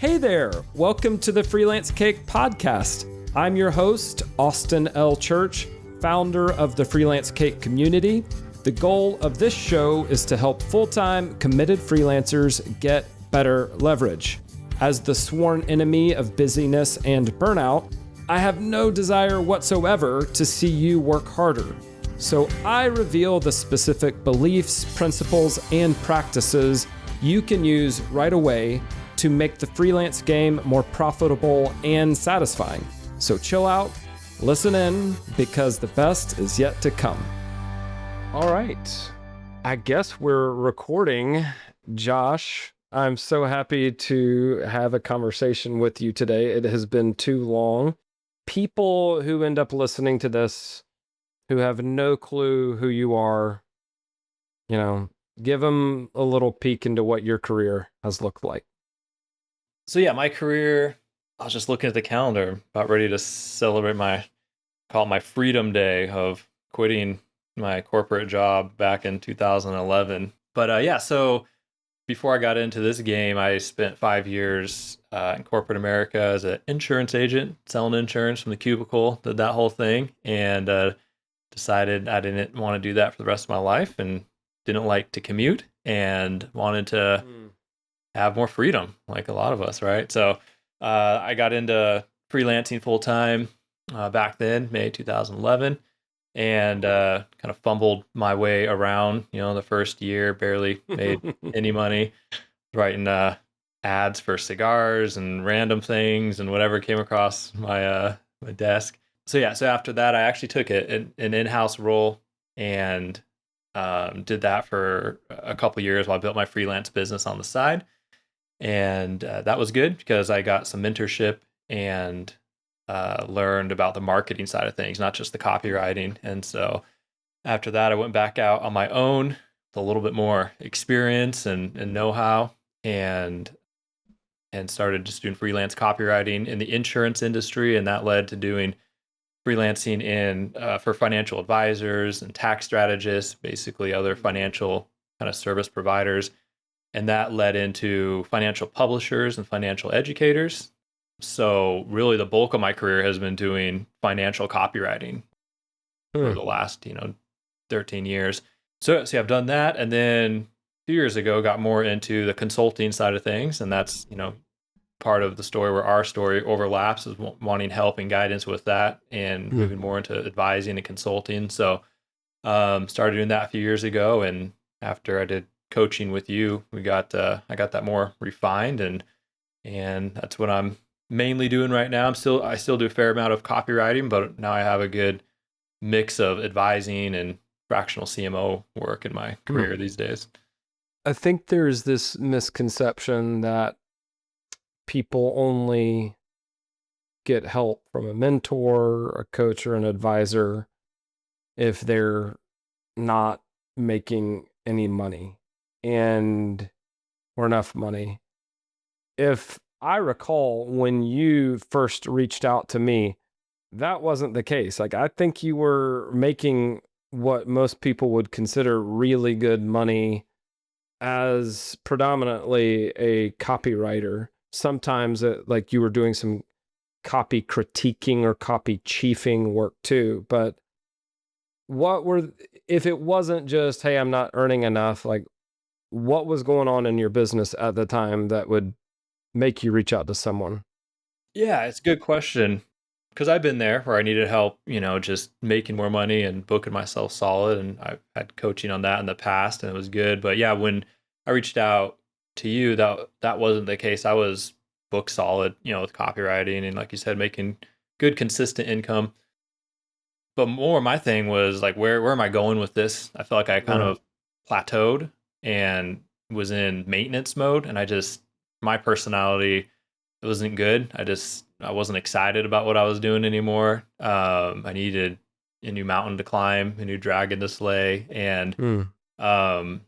Hey there, welcome to the Freelance Cake podcast. I'm your host, Austin L. Church, founder of the Freelance Cake community. The goal of this show is to help full-time committed freelancers get better leverage. As the sworn enemy of busyness and burnout, I have no desire whatsoever to see you work harder. So I reveal the specific beliefs, principles, and practices you can use right away to make the freelance game more profitable and satisfying. So chill out, listen in, because the best is yet to come. All right, I guess we're recording. Josh, I'm so happy to have a conversation with you today. It has been too long. People who end up listening to this who have no clue who you are, give them a little peek into what your career has looked like. So yeah, my career, I was just looking at the calendar, about ready to celebrate call it my freedom day of quitting my corporate job back in 2011. But so before I got into this game, I spent 5 years in corporate America as an insurance agent, selling insurance from the cubicle, did that whole thing, and decided I didn't want to do that for the rest of my life and didn't like to commute and wanted to have more freedom, like a lot of us, right? So I got into freelancing full time back then, May 2011, and kind of fumbled my way around. The first year, barely made any money, writing ads for cigars and random things and whatever came across my desk. So after that, I actually took an in-house role and did that for a couple years while I built my freelance business on the side. And that was good because I got some mentorship and learned about the marketing side of things, not just the copywriting. And so after that, I went back out on my own with a little bit more experience and know-how and started just doing freelance copywriting in the insurance industry. And that led to doing freelancing for financial advisors and tax strategists, basically other financial kind of service providers. And that led into financial publishers and financial educators. So really the bulk of my career has been doing financial copywriting for the last, 13 years. So I've done that. And then a few years ago, got more into the consulting side of things. And that's, part of the story where our story overlaps is wanting help and guidance with that and moving more into advising and consulting. So started doing that a few years ago. And after I did coaching with you, I got that more refined, and that's what I'm mainly doing right now. I still do a fair amount of copywriting, but now I have a good mix of advising and fractional CMO work in my career these days. I think there's this misconception that people only get help from a mentor, a coach, or an advisor if they're not making any money or enough money. If I recall, when you first reached out to me, that wasn't the case. Like, I think you were making what most people would consider really good money as predominantly a copywriter. Sometimes like you were doing some copy critiquing or copy chiefing work too. But if it wasn't just, hey, I'm not earning enough, like, what was going on in your business at the time that would make you reach out to someone? Yeah, it's a good question because I've been there where I needed help, just making more money and booking myself solid. And I've had coaching on that in the past and it was good. But yeah, when I reached out to you, that wasn't the case. I was book solid, with copywriting and, like you said, making good, consistent income. But more my thing was like, where am I going with this? I felt like I kind of plateaued and was in maintenance mode. And my personality, it wasn't good. I wasn't excited about what I was doing anymore. I needed a new mountain to climb, a new dragon to slay. And so I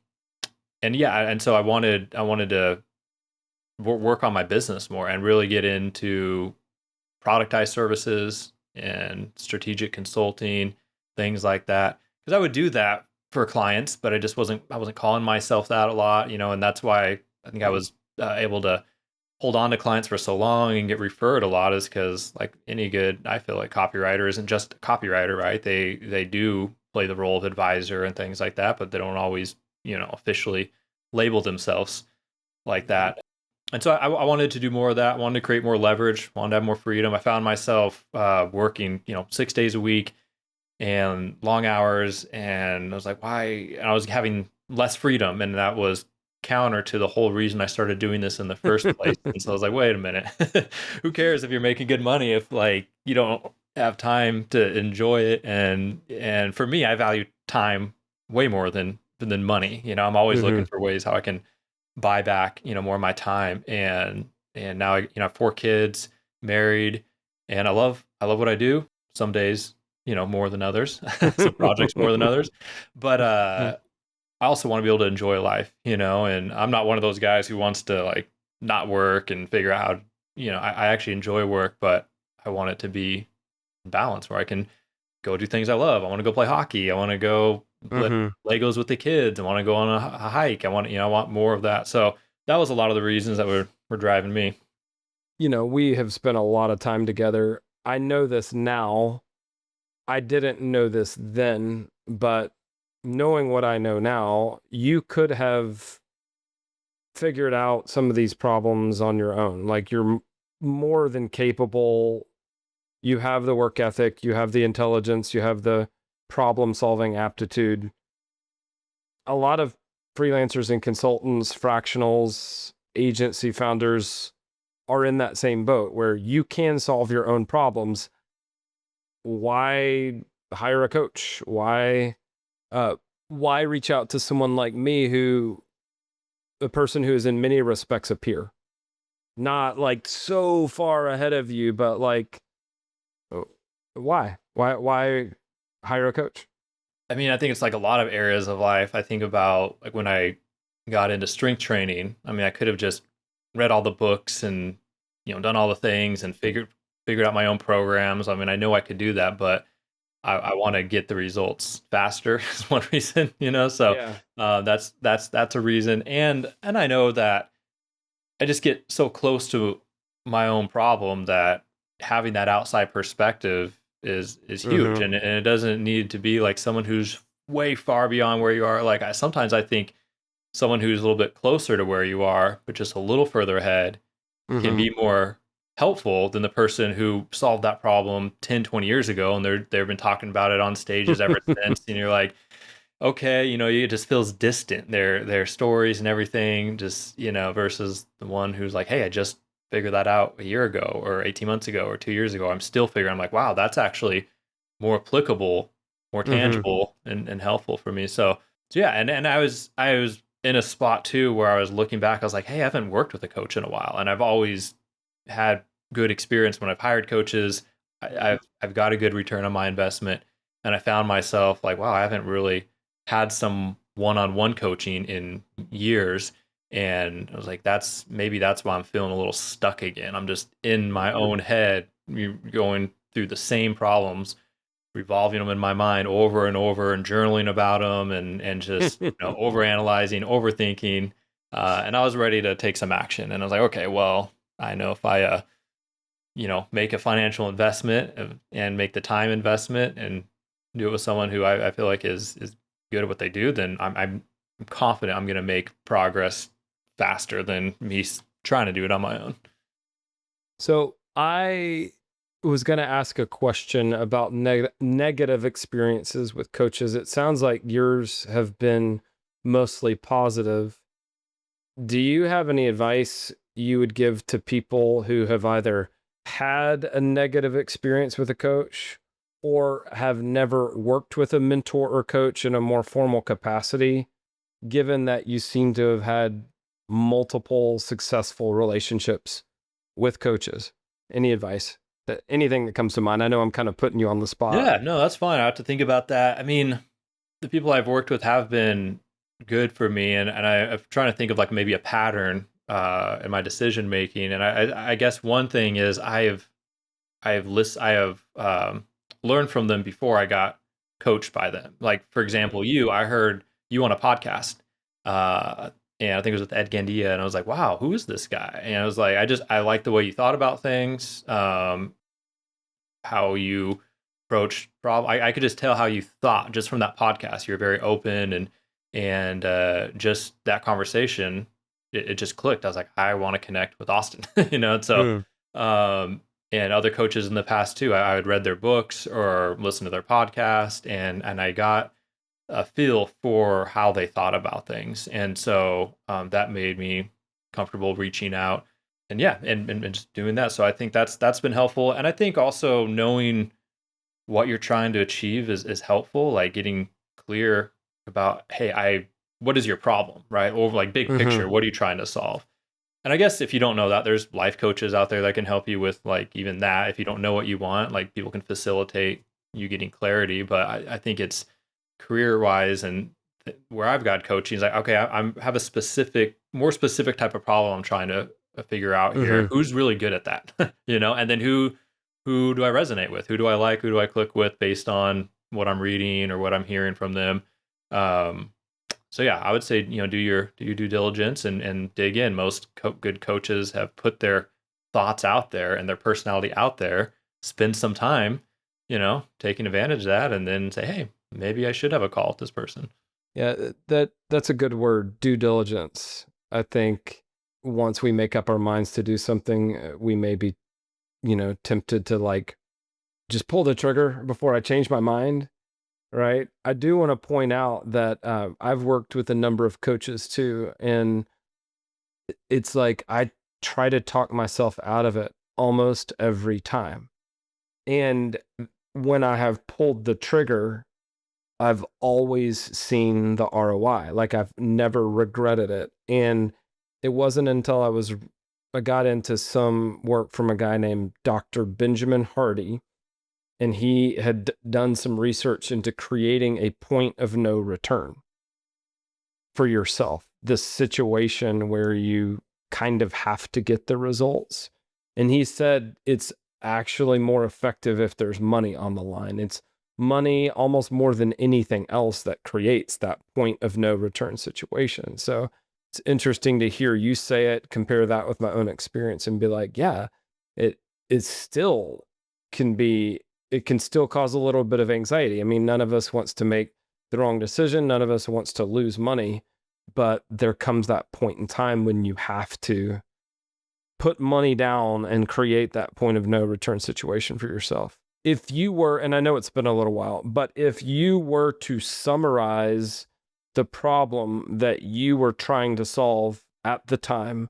wanted to work on my business more and really get into productized services and strategic consulting, things like that. Because I would do that for clients, but I wasn't calling myself that a lot, and that's why I think I was able to hold on to clients for so long and get referred a lot is because, like any good, I feel like copywriter isn't just a copywriter, right? They do play the role of advisor and things like that, but they don't always, officially label themselves like that. And so I wanted to do more of that. Wanted to create more leverage. Wanted to have more freedom. I found myself working, 6 days a week and long hours, and I was like, why? And I was having less freedom, and that was counter to the whole reason I started doing this in the first place. And so I was like, wait a minute, who cares if you're making good money if like you don't have time to enjoy it? And for me, I value time way more than money. I'm always looking for ways how I can buy back, more of my time. And now I have 4 kids, married, and I love what I do. Some days, more than others, some projects more than others. But I also want to be able to enjoy life, and I'm not one of those guys who wants to like not work and figure out how, I actually enjoy work, but I want it to be balanced where I can go do things I love. I want to go play hockey. I want to go Legos with the kids. I want to go on a hike. I want more of that. So that was a lot of the reasons that were driving me. We have spent a lot of time together. I know this now. I didn't know this then, but knowing what I know now, you could have figured out some of these problems on your own. Like you're more than capable. You have the work ethic, you have the intelligence, you have the problem solving aptitude. A lot of freelancers and consultants, fractionals, agency founders are in that same boat where you can solve your own problems. Why hire a coach? Why reach out to someone like me, a person who is in many respects a peer, not like so far ahead of you, but like, why hire a coach? I mean, I think it's like a lot of areas of life. I think about like when I got into strength training. I mean, I could have just read all the books and done all the things and figured out my own programs. I mean, I know I could do that, but I want to get the results faster is one reason, So Yeah. That's a reason, and I know that I just get so close to my own problem that having that outside perspective is huge, and it doesn't need to be like someone who's way far beyond where you are. Like sometimes I think someone who's a little bit closer to where you are, but just a little further ahead, can be more helpful than the person who solved that problem 10, 20 years ago. And they've been talking about it on stages ever since. And you're like, okay, it just feels distant. Their stories and everything just, versus the one who's like, hey, I just figured that out a year ago or 18 months ago or 2 years ago. I'm still figuring, I'm like, wow, that's actually more applicable, more tangible and helpful for me. So yeah. And I was in a spot too, where I was looking back, I was like, hey, I haven't worked with a coach in a while. And I've always had good experience when I've hired coaches. I've got a good return on my investment, and I found myself like, wow, I haven't really had some one-on-one coaching in years, and I was like, that's why I'm feeling a little stuck again. I'm just in my own head, going through the same problems, revolving them in my mind over and over, and journaling about them, and just overanalyzing, overthinking, and I was ready to take some action. And I was like, okay, well, I know if I, make a financial investment and make the time investment and do it with someone who I feel like is good at what they do, then I'm confident I'm going to make progress faster than me trying to do it on my own. So I was going to ask a question about negative experiences with coaches. It sounds like yours have been mostly positive. Do you have any advice you would give to people who have either had a negative experience with a coach or have never worked with a mentor or coach in a more formal capacity, given that you seem to have had multiple successful relationships with coaches? Any advice? Anything that comes to mind? I know I'm kind of putting you on the spot. Yeah, no, that's fine. I have to think about that. I mean, the people I've worked with have been good for me, and I'm trying to think of like maybe a pattern in my decision making. And I guess one thing is I have learned from them before I got coached by them. Like for example, I heard you on a podcast and I think it was with Ed Gandia, and I was like, wow, who is this guy? And I was like, I like the way you thought about things, how you approached problem. I could just tell how you thought just from that podcast. You're very open, and just that conversation, it just clicked. I was like, I want to connect with Austin, and so, Mm. um, and other coaches in the past too. I had read their books or listened to their podcast, and I got a feel for how they thought about things, and so that made me comfortable reaching out, and yeah, and just doing that. So I think that's been helpful, and I think also knowing what you're trying to achieve is helpful, like getting clear about, hey, I what is your problem, right? Or like big Mm-hmm. picture, what are you trying to solve? And I guess if you don't know that, there's life coaches out there that can help you with like even that. If you don't know what you want, like people can facilitate you getting clarity. But I think it's career wise and where I've got coaching is like, okay, I'm have a more specific type of problem I'm trying to figure out here. Mm-hmm. Who's really good at that, and then who do I resonate with? Who do I like? Who do I click with based on what I'm reading or what I'm hearing from them? Um, so yeah, I would say, do your due diligence and dig in. Most good coaches have put their thoughts out there and their personality out there. Spend some time, taking advantage of that, and then say, hey, maybe I should have a call with this person. Yeah, that's a good word, due diligence. I think once we make up our minds to do something, we may be, tempted to like just pull the trigger before I change my mind, right? I do want to point out that I've worked with a number of coaches too, and it's like I try to talk myself out of it almost every time. And when I have pulled the trigger, I've always seen the ROI. Like I've never regretted it. And it wasn't until I got into some work from a guy named Dr. Benjamin Hardy, and he had done some research into creating a point of no return for yourself. This situation where you kind of have to get the results. And he said it's actually more effective if there's money on the line. It's money almost more than anything else that creates that point of no return situation. So it's interesting to hear you say it, compare that with my own experience and be like, yeah, it it still it can still cause a little bit of anxiety. I mean, none of us wants to make the wrong decision. None of us wants to lose money, but there comes that point in time when you have to put money down and create that point of no return situation for yourself. If you were, and I know it's been a little while, but if you were to summarize the problem that you were trying to solve at the time,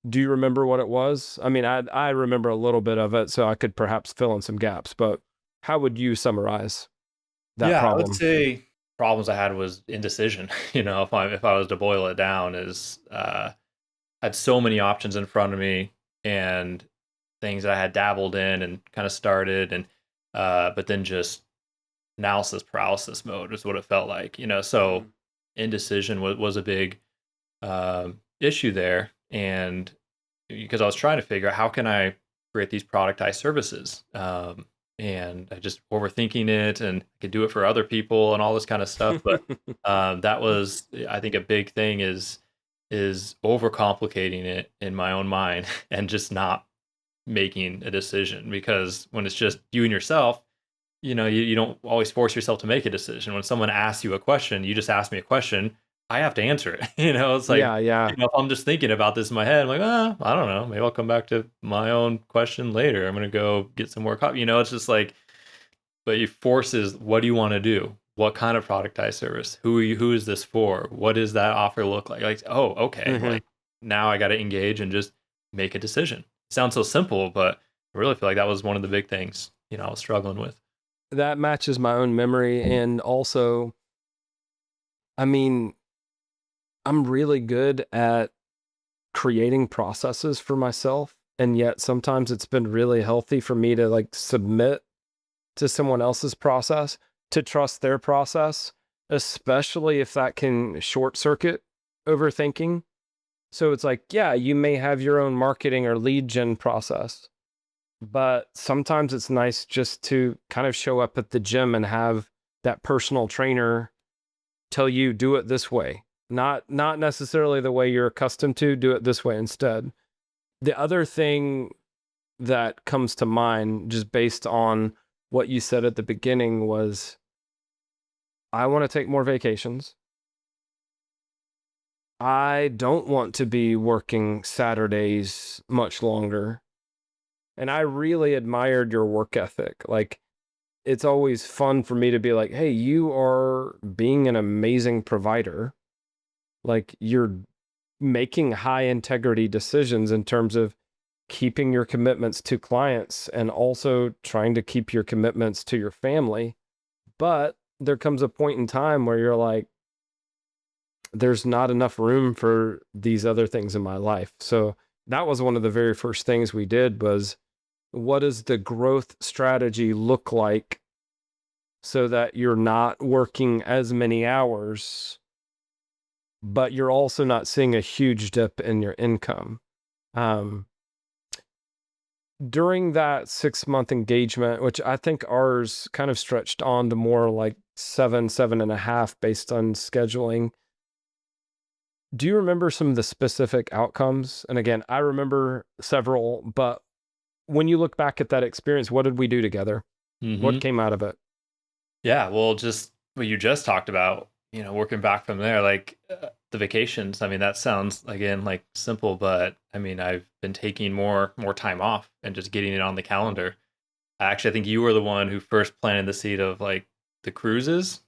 do you remember what it was? I mean, I remember a little bit of it, so I could perhaps fill in some gaps, but how would you summarize that Yeah, I would problem? say problems I had was indecision. If I was to boil it down, is I had so many options in front of me and things that I had dabbled in and kind of started, and but then just analysis paralysis mode is what it felt like. So Mm. indecision was a big issue there, and because I was trying to figure out how can I create these productized services, and I just overthinking it, and I could do it for other people and all this kind of stuff. But that was, I think, a big thing is overcomplicating it in my own mind and just not making a decision, because when it's just you and yourself, you don't always force yourself to make a decision. When someone asks you a question, you just ask me a question, I have to answer it. It's like, Yeah, yeah. if I'm just thinking about this in my head, I'm like, I don't know, maybe I'll come back to my own question later. I'm gonna go get some more coffee. It's just like, but it forces, what do you want to do? What kind of productized service? Who is this for? What does that offer look like? Like, oh, okay. Hmm. Like now I got to engage and just make a decision. Sounds so simple, but I really feel like that was one of the big things, I was struggling with. That matches my own memory. And also, I mean, I'm really good at creating processes for myself. And yet sometimes it's been really healthy for me to like submit to someone else's process, to trust their process, especially if that can short circuit overthinking. So it's like, yeah, you may have your own marketing or lead gen process, but sometimes it's nice just to kind of show up at the gym and have that personal trainer tell you do it this way. Not necessarily the way you're accustomed to. Do it this way instead. The other thing that comes to mind, just based on what you said at the beginning, was I want to take more vacations. I don't want to be working Saturdays much longer. And I really admired your work ethic. Like, it's always fun for me to be like, hey, you are being an amazing provider. Like, you're making high integrity decisions in terms of keeping your commitments to clients and also trying to keep your commitments to your family. But there comes a point in time where you're like, there's not enough room for these other things in my life. So that was one of the very first things we did was, what does the growth strategy look like so that you're not working as many hours, but you're also not seeing a huge dip in your income? During that 6-month engagement, which I think ours kind of stretched on to more like 7.5 based on scheduling. Do you remember some of the specific outcomes? And again, I remember several, but when you look back at that experience, what did we do together? What came out of it? Yeah, well, just what you just talked about, working back from there, like the vacations. I mean, that sounds again like simple, but I mean, I've been taking more time off and just getting it on the calendar. Actually, I think you were the one who first planted the seed of like the cruises,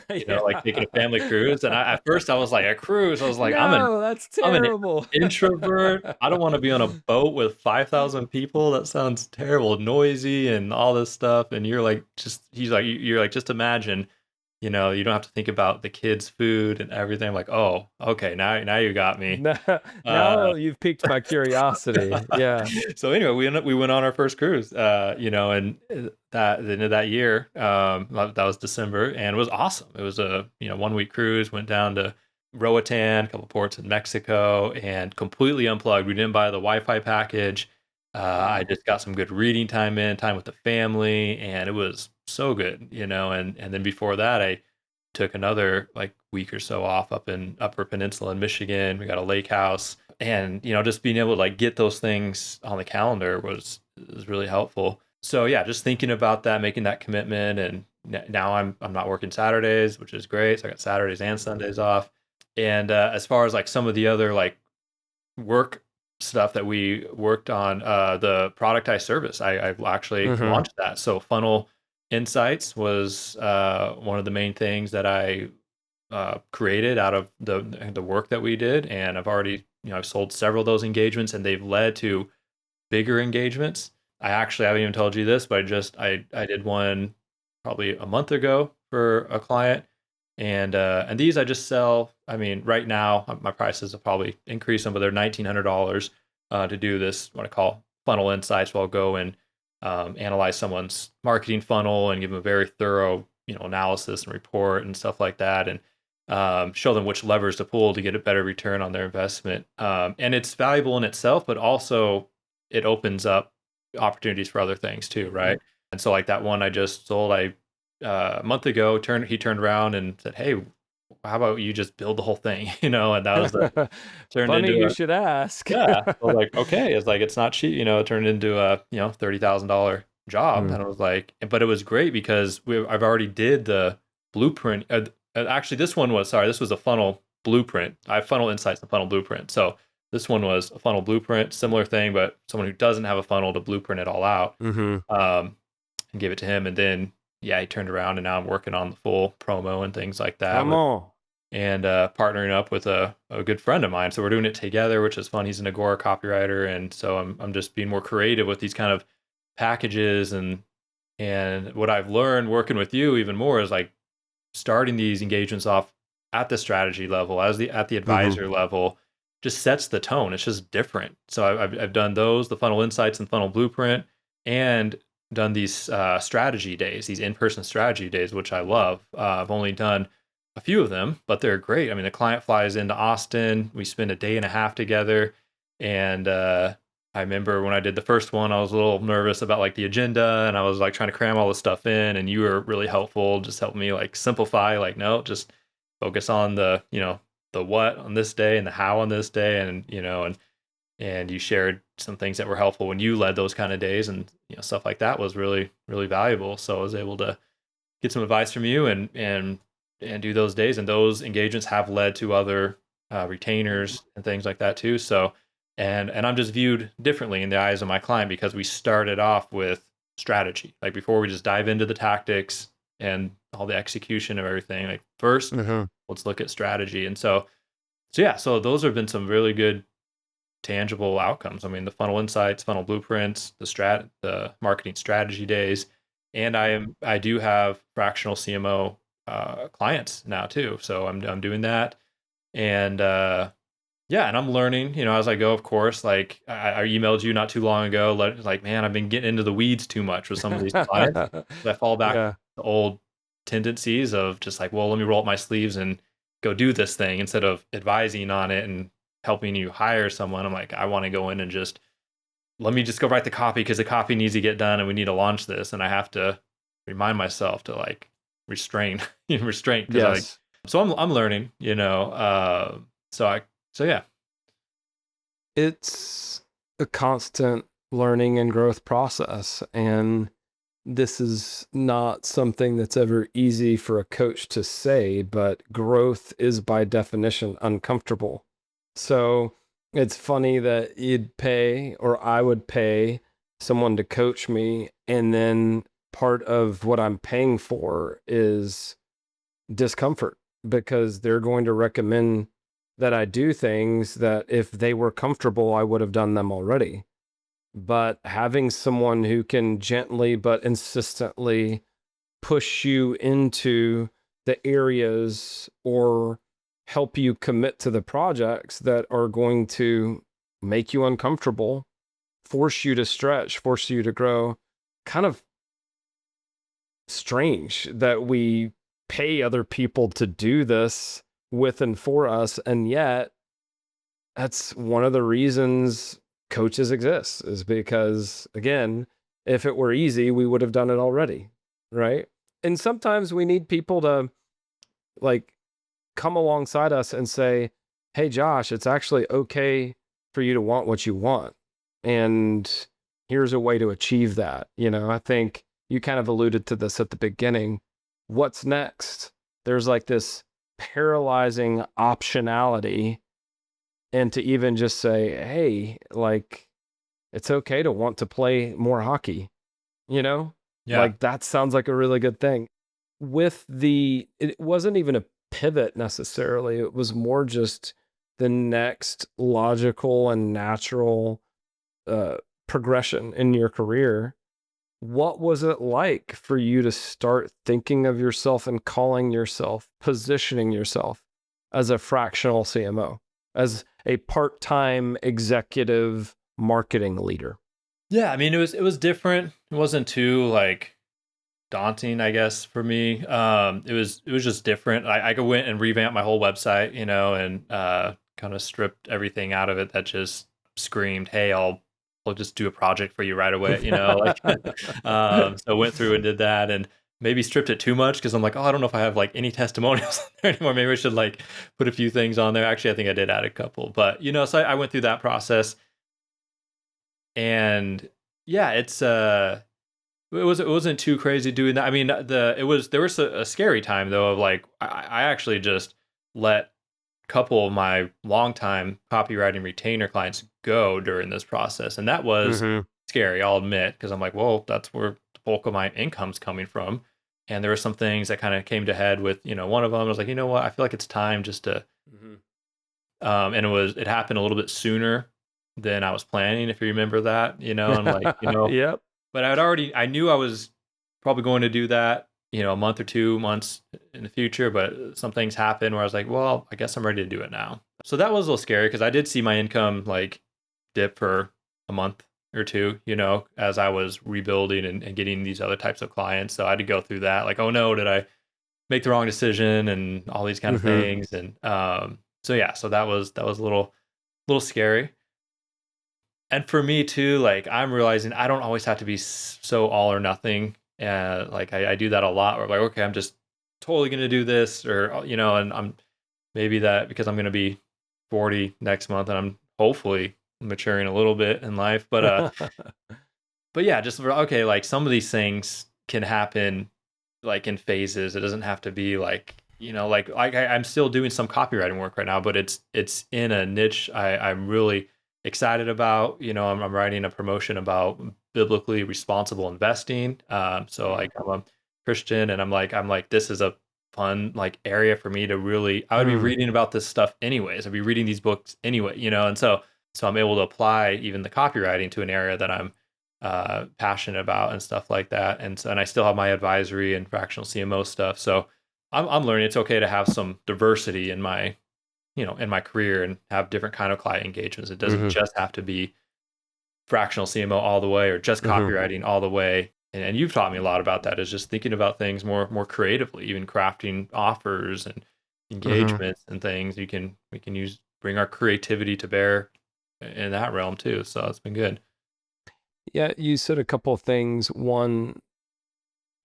like taking a family cruise. And at first I was like, a cruise. I was like, No, that's I'm an terrible. introvert. I don't want to be on a boat with 5,000 people. That sounds terrible, noisy and all this stuff. And you're like, he's like, you're like, just imagine, you don't have to think about the kids' food and everything. I'm like, oh, okay, now you got me. Now you've piqued my curiosity. Yeah. So anyway, we went on our first cruise, and that the end of that year, that was December, and it was awesome. It was a 1 week cruise. Went down to Roatan, a couple ports in Mexico, and completely unplugged. We didn't buy the Wi-Fi package. I just got some good reading time with the family, and it was so good, And then before that, I took another like week or so off up in Upper Peninsula in Michigan. We got a lake house, and just being able to like get those things on the calendar was really helpful. So yeah, just thinking about that, making that commitment, and now I'm not working Saturdays, which is great. So I got Saturdays and Sundays off. And as far as like some of the other like work stuff that we worked on, the productized service, I actually launched that. So Funnel Insights was one of the main things that I created out of the work that we did, and I've already I've sold several of those engagements, and they've led to bigger engagements. I actually haven't even told you this, but I did one probably a month ago for a client, and these I just sell. I mean, right now my prices will probably increase some, but they're $1,900 to do this what I call funnel insights. Where I'll go and analyze someone's marketing funnel and give them a very thorough analysis and report and stuff like that, and show them which levers to pull to get a better return on their investment. And it's valuable in itself, but also it opens up opportunities for other things too, right? And so like that one I just sold, a month ago, he turned around and said, "Hey, how about you just build the whole thing?" And that was turned Funny into you should ask. yeah. I was like, okay, it's like it's not cheap, it turned into a $30,000 job, and I was like, but it was great because I've already did the blueprint. Actually, this was a funnel blueprint. I have Funnel Insights and Funnel Blueprint. So this one was a funnel blueprint, similar thing, but someone who doesn't have a funnel to blueprint it all out, and give it to him. And then, yeah, he turned around, and now I'm working on the full promo and things like that. Come on. And partnering up with a good friend of mine. So we're doing it together, which is fun. He's an Agora copywriter. And so I'm just being more creative with these kind of packages. And what I've learned working with you even more is like starting these engagements off at the strategy level, at the advisor level, just sets the tone. It's just different. So I've done those, the Funnel Insights and Funnel Blueprint, and done these strategy days, these in-person strategy days, which I love. I've only done a few of them, but they're great. I mean, the client flies into Austin. We spend a day and a half together. And I remember when I did the first one, I was a little nervous about like the agenda, and I was like trying to cram all this stuff in, and you were really helpful, just helping me like simplify, like, no, just focus on the, the what on this day and the how on this day. And, and you shared some things that were helpful when you led those kind of days, and, stuff like that was really, really valuable. So I was able to get some advice from you and do those days. And those engagements have led to other retainers and things like that too. So, and I'm just viewed differently in the eyes of my client because we started off with strategy. Like before we just dive into the tactics and all the execution of everything, like first, let's look at strategy. And so those have been some really good tangible outcomes. I mean, the funnel insights, funnel blueprints, the marketing strategy days, and I do have fractional CMO clients now too. So I'm doing that, and and I'm learning, as I go. Of course, like I emailed you not too long ago, like, man, I've been getting into the weeds too much with some of these clients. I fall back to old tendencies of just like, well, let me roll up my sleeves and go do this thing instead of advising on it and helping you hire someone. I'm like, I want to go in and just let me just go write the copy because the copy needs to get done and we need to launch this. And I have to remind myself to like restraint. Yes. So I'm learning, so yeah. It's a constant learning and growth process. And this is not something that's ever easy for a coach to say, but growth is by definition uncomfortable. So it's funny that you'd pay, or I would pay someone to coach me, and then part of what I'm paying for is discomfort because they're going to recommend that I do things that if they were comfortable, I would have done them already. But having someone who can gently but insistently push you into the areas or help you commit to the projects that are going to make you uncomfortable, force you to stretch, force you to grow, kind of strange that we pay other people to do this with and for us. And yet, that's one of the reasons coaches exist, is because, again, if it were easy, we would have done it already, right? And sometimes we need people to like come alongside us and say, hey, Josh, it's actually okay for you to want what you want. And here's a way to achieve that. I think you kind of alluded to this at the beginning. What's next? There's like this paralyzing optionality. And to even just say, hey, like, it's okay to want to play more hockey, Yeah. Like that sounds like a really good thing. It wasn't even a pivot necessarily. It was more just the next logical and natural progression in your career. What was it like for you to start thinking of yourself and calling yourself, positioning yourself as a fractional CMO, as a part-time executive marketing leader? Yeah, I mean, it was different. It wasn't too like daunting, I guess, for me. It was just different. I could went and revamp my whole website, and kind of stripped everything out of it that just screamed, "Hey, I'll just do a project for you right away," like. So went through and did that, and maybe stripped it too much because I'm like, oh, I don't know if I have like any testimonials on there anymore. Maybe I should like put a few things on there. Actually, I think I did add a couple, but so I went through that process, and yeah, it wasn't too crazy doing that. I mean, there was a scary time though of like I actually just let a couple of my longtime copywriting retainer clients go during this process, and that was scary. I'll admit, because I'm like, well, that's where the bulk of my income's coming from, and there were some things that kind of came to head with one of them. I was like, you know what, I feel like it's time just to, and it happened a little bit sooner than I was planning, if you remember that, and like Yep. but I knew I was probably going to do that, a month or 2 months in the future, but some things happened where I was like, well, I guess I'm ready to do it now. So that was a little scary because I did see my income like dip for a month or two, as I was rebuilding and getting these other types of clients. So I had to go through that, like, oh no, did I make the wrong decision and all these kind of things. And so that was a little scary. And for me too, like I'm realizing I don't always have to be so all or nothing. Like I do that a lot. Where like, okay, I'm just totally going to do this, or, and I'm maybe that because I'm going to be 40 next month and I'm hopefully maturing a little bit in life. But yeah, just okay, like some of these things can happen like in phases. It doesn't have to be like, I'm still doing some copywriting work right now, but it's in a niche I'm really excited about. I'm writing a promotion about biblically responsible investing. So like I'm a Christian, and I'm like this is a fun like area for me to really. I would be reading about this stuff anyways. I'd be reading these books anyway, and so I'm able to apply even the copywriting to an area that I'm passionate about and stuff like that. And I still have my advisory and fractional CMO stuff. So I'm learning it's okay to have some diversity in my, in my career and have different kind of client engagements. It doesn't just have to be fractional CMO all the way or just copywriting all the way. And you've taught me a lot about that, is just thinking about things more creatively, even crafting offers and engagements and things. We can bring our creativity to bear in that realm too. So it's been good. Yeah, you said a couple of things. One,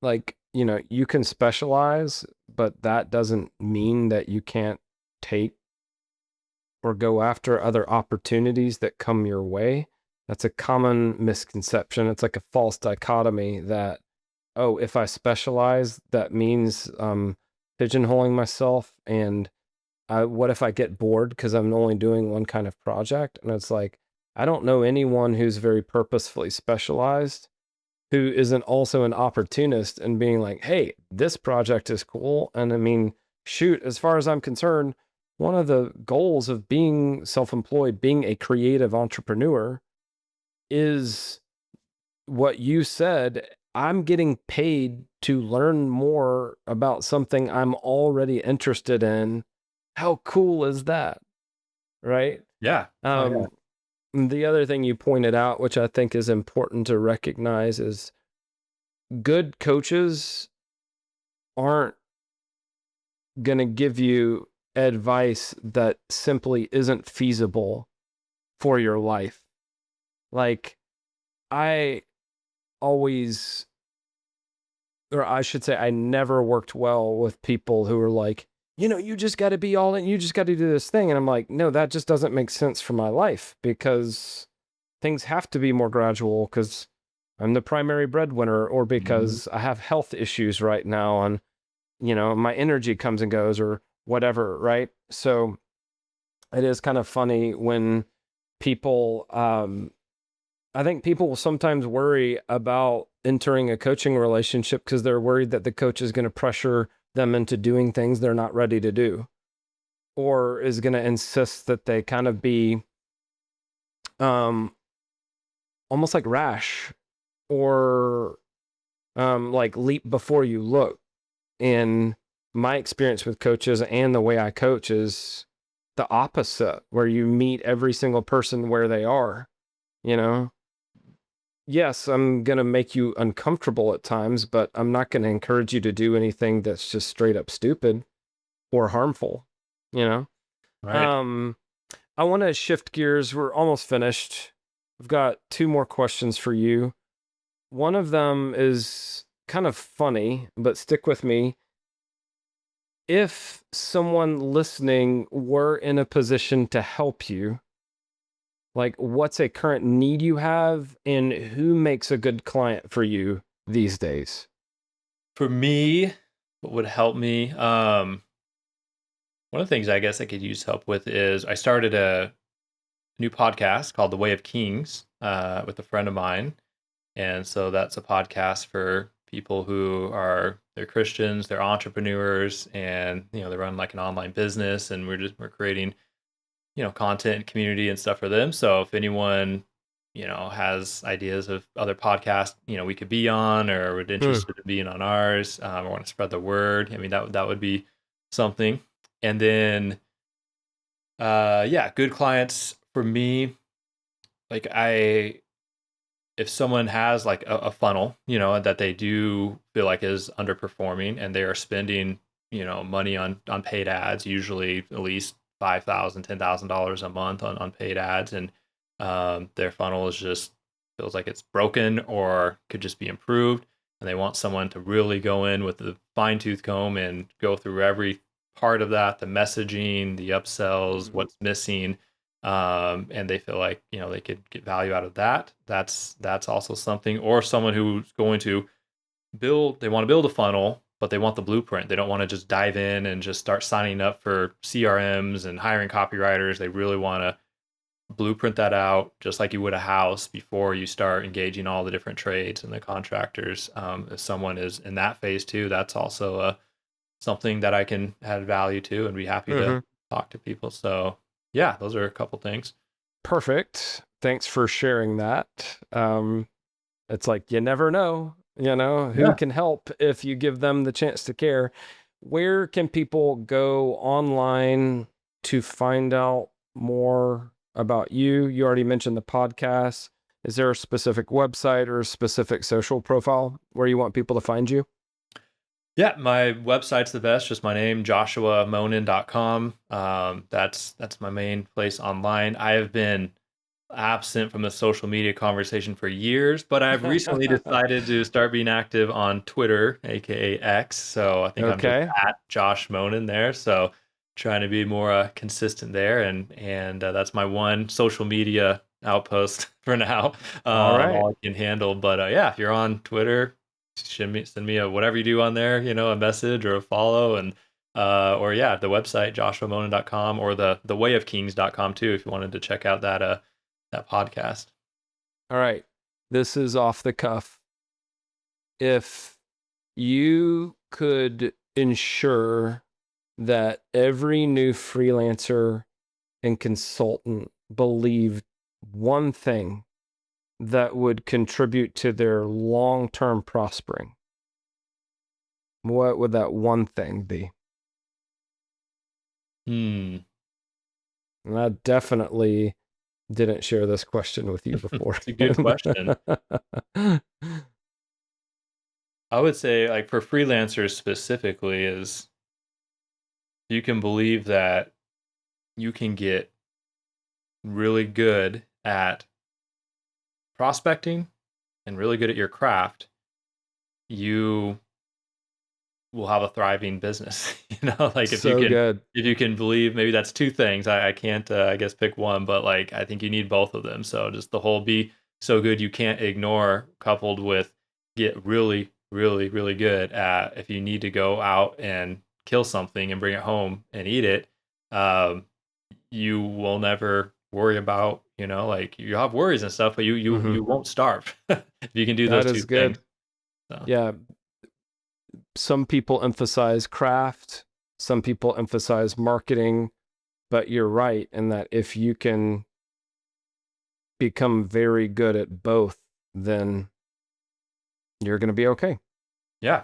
like, you can specialize, but that doesn't mean that you can't take or go after other opportunities that come your way. That's a common misconception. It's like a false dichotomy that, oh, if I specialize, that means pigeonholing myself. And what if I get bored because I'm only doing one kind of project? And it's like, I don't know anyone who's very purposefully specialized who isn't also an opportunist and being like, hey, this project is cool. And I mean, shoot, as far as I'm concerned, one of the goals of being self-employed, being a creative entrepreneur, is what you said. I'm getting paid to learn more about something I'm already interested in. How cool is that? Right? Yeah. Oh, The other thing you pointed out, which I think is important to recognize, is good coaches aren't going to give you advice that simply isn't feasible for your life. Like, I always, or I should say, I never worked well with people who are like, you just got to be all in, you just got to do this thing. And I'm like, no, that just doesn't make sense for my life, because things have to be more gradual because I'm the primary breadwinner, or because I have health issues right now and, my energy comes and goes or whatever, right? So it is kind of funny when people, I think people will sometimes worry about entering a coaching relationship because they're worried that the coach is going to pressure them into doing things they're not ready to do, or is going to insist that they kind of be almost like rash, or like leap before you look. And my experience with coaches and the way I coach is the opposite, where you meet every single person where they are, Yes, I'm going to make you uncomfortable at times, but I'm not going to encourage you to do anything that's just straight up stupid or harmful, you know? right. Um, I want to shift gears. We're almost finished. I've got two more questions for you. One of them is kind of funny, but stick with me. If someone listening were in a position to help you, like, what's a current need you have, and who makes a good client for you these days? For me, what would help me? One of the things I guess I could use help with is I started a new podcast called The Way of Kings with a friend of mine. And so that's a podcast for people who they're Christians, they're entrepreneurs, and they run like an online business, and we're creating content and community and stuff for them. So if anyone has ideas of other podcasts we could be on, or would interested in being on ours, or want to spread the word, I mean that would be something. And then yeah, good clients for me, like if someone has like a funnel, that they do feel like is underperforming, and they are spending, money on paid ads, usually at least $5,000, $10,000 a month on paid ads, and their funnel is just feels like it's broken or could just be improved, and they want someone to really go in with the fine tooth comb and go through every part of that, the messaging, the upsells, what's missing. And they feel like, they could get value out of that. That's also something. Or someone who's going to they want to build a funnel, but they want the blueprint. They don't want to just dive in and just start signing up for CRMs and hiring copywriters. They really want to blueprint that out just like you would a house before you start engaging all the different trades and the contractors. If someone is in that phase too, that's also something that I can add value to and be happy to talk to people. So yeah, those are a couple things. Perfect. Thanks for sharing that. It's like, you never know, who can help if you give them the chance to care. Where can people go online to find out more about you? You already mentioned the podcast. Is there a specific website or a specific social profile where you want people to find you? Yeah, my website's the best. Just my name, joshuamonen.com. That's my main place online. I have been absent from the social media conversation for years, but I've recently decided to start being active on Twitter, aka X. So I think I'm just at Josh Monen there. So trying to be more consistent there, and that's my one social media outpost for now. All I can handle. But yeah, if you're on Twitter, send me a whatever you do on there, a message or a follow, and or yeah, the website joshuamonen.com or the wayofkings.com too, if you wanted to check out that podcast. All right, this is off the cuff. If you could ensure that every new freelancer and consultant believed one thing that would contribute to their long-term prospering, what would that one thing be? And I definitely didn't share this question with you before. It's a good question. I would say, like, for freelancers specifically, is you can believe that you can get really good at prospecting and really good at your craft, you will have a thriving business. Like if you can believe, maybe that's two things. I can't I guess pick one, but like I think you need both of them. So just the whole be so good you can't ignore, coupled with get really, really, really good at, if you need to go out and kill something and bring it home and eat it, you will never worry about, like you have worries and stuff, but you won't starve if you can do those two things. So. Yeah. Some people emphasize craft, some people emphasize marketing, but you're right in that if you can become very good at both, then you're going to be okay. Yeah.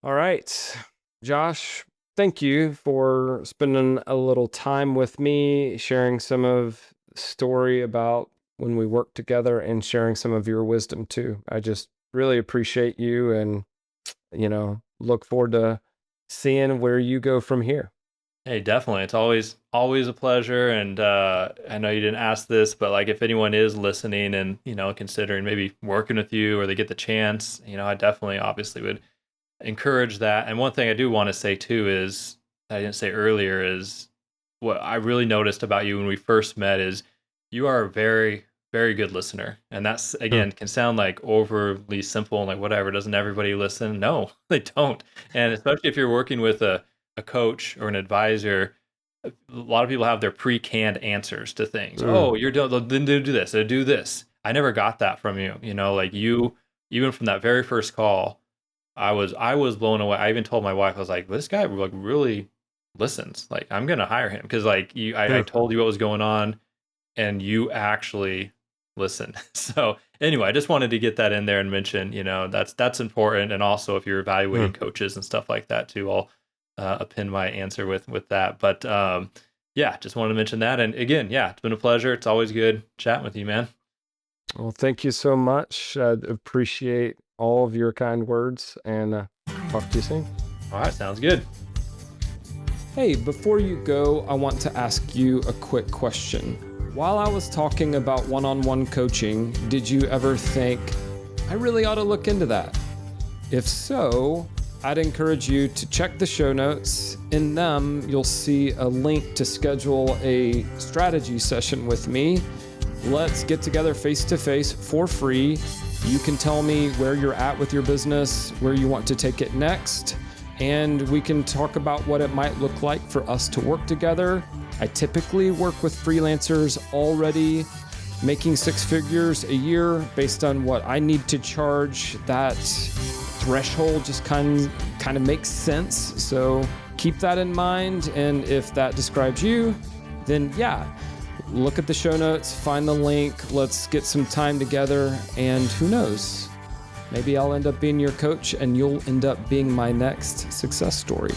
All right. Josh, thank you for spending a little time with me, sharing some of the story about when we worked together and sharing some of your wisdom too. I just really appreciate you and, look forward to seeing where you go from here. Hey, definitely. It's always a pleasure. And I know you didn't ask this, but like if anyone is listening and, considering maybe working with you or they get the chance, I definitely obviously would encourage that. And one thing I do want to say too is, I didn't say earlier, is what I really noticed about you when we first met is you are a very, very good listener. And that's, again, can sound like overly simple and like whatever, doesn't everybody listen? No, they don't. And especially if you're working with a coach or an advisor, a lot of people have their pre-canned answers to things. Oh, you're doing, then do this, do this. I never got that from you. Like you, even from that very first call, I was blown away. I even told my wife, I was like, this guy like really listens. Like I'm gonna hire him because like I told you what was going on, and you actually listen. So anyway, I just wanted to get that in there and mention, that's important. And also if you're evaluating coaches and stuff like that too, I'll append my answer with that. But yeah, just wanted to mention that. And again, yeah, it's been a pleasure. It's always good chatting with you, man. Well, thank you so much. I appreciate all of your kind words, and talk to you soon. All right, sounds good. Hey, before you go, I want to ask you a quick question. While I was talking about one-on-one coaching, did you ever think, I really ought to look into that? If so, I'd encourage you to check the show notes. In them, you'll see a link to schedule a strategy session with me. Let's get together face-to-face for free. You can tell me where you're at with your business, where you want to take it next, and we can talk about what it might look like for us to work together. I typically work with freelancers already making six figures a year based on what I need to charge. That threshold just kind of makes sense. So keep that in mind. And if that describes you, then yeah, look at the show notes, find the link. Let's get some time together. And who knows, maybe I'll end up being your coach and you'll end up being my next success story.